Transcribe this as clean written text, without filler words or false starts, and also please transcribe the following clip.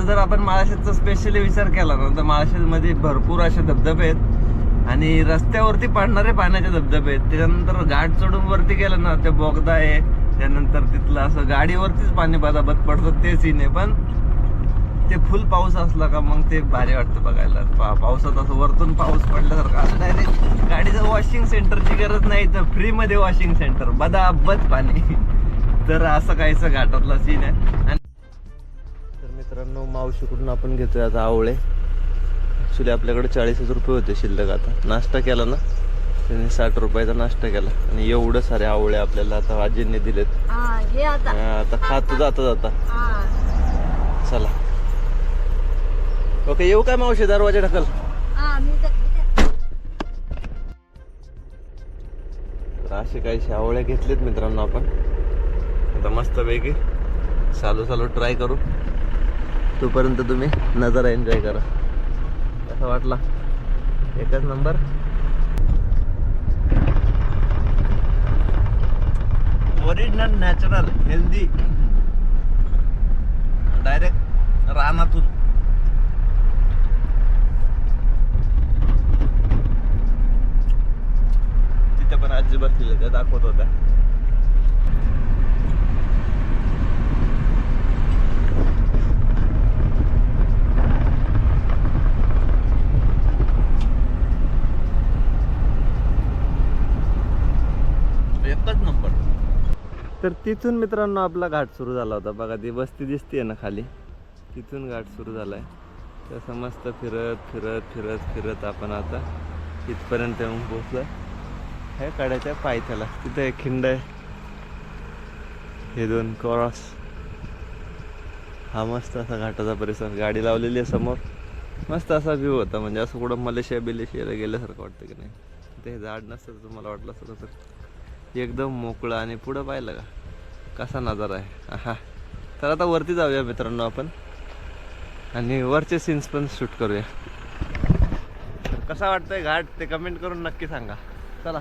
जर आपण माळशेजचा स्पेशली विचार केला ना तर माळशेजमध्ये भरपूर असे धबधबे आहेत आणि रस्त्यावरती पडणारे पाण्याचे धबधबे आहेत. त्याच्यानंतर घाट चढून वरती गेलं ना ते बोगदा आहे, त्यानंतर तिथलं असं गाडीवरतीच पाणी बदाबद पडतं ते सीन आहे. पण ते फुल पाऊस असला का मग ते भारी वाटतं बघायला. पावसात असं वरतून पाऊस पडल्यासारखं असं डायरेक्ट गाडीचं वॉशिंग सेंटरची गरज नाही तर फ्रीमध्ये वॉशिंग सेंटर बदाबद पाणी. तर असं काहीच घाटातला सीन आहे. आणि तर मित्रांनो मावशीकडून आपण घेतोय आता आवळे. ॲक्च्युली आपल्याकडे 40 रुपये होते शिल्लक. आता नाश्ता केला ना त्यांनी 60 रुपयाचा नाश्ता केला आणि एवढं सारे आवळे आपल्याला आता आजींनी दिलेत. आता खात जाता जाता. चला ओके, येऊ काय मावशी? दरवाजा ढकल. तर असे काही आवळे घेतलेत मित्रांनो आपण. आता मस्त पैकी चालू ट्राय करू. तोपर्यंत तुम्ही नजारा एन्जॉय करा. कसा वाटला? एकच नंबर. ओरिजिनल नॅचरल हेल्दी डायरेक्ट रानातून. तिथे पण आजी बसलेल्या त्या दाखवत होत्या. एकच नंबर. तर तिथून मित्रांनो आपला घाट सुरू झाला होता. बघा ती वस्ती दिसते ना खाली, तिथून घाट सुरू झालाय. तसं मस्त फिरत फिरत फिरत फिरत आपण आता इथपर्यंत येऊन पोहोचलोय. हे काढायच्या पायथ्याला तिथे एक खिंड आहे, हे 2 क्रॉस. हा मस्त असा घाटाचा परिसर, गाडी लावलेली आहे समोर. मस्त असा व्ह्यू होता. म्हणजे असं कुठं मलेशियाला गेल्यासारखं वाटतं की नाही. ते झाड नसतं तुम्हाला वाटलं असतं तर एकदम मोकळं. आणि पुढं पाहिलं का कसा नजारा आहे. हा तर आता वरती जाऊया मित्रांनो आपण आणि वरचे सीन्स पण शूट करूया. कसा वाटतंय घाट ते कमेंट करून नक्की सांगा. चला.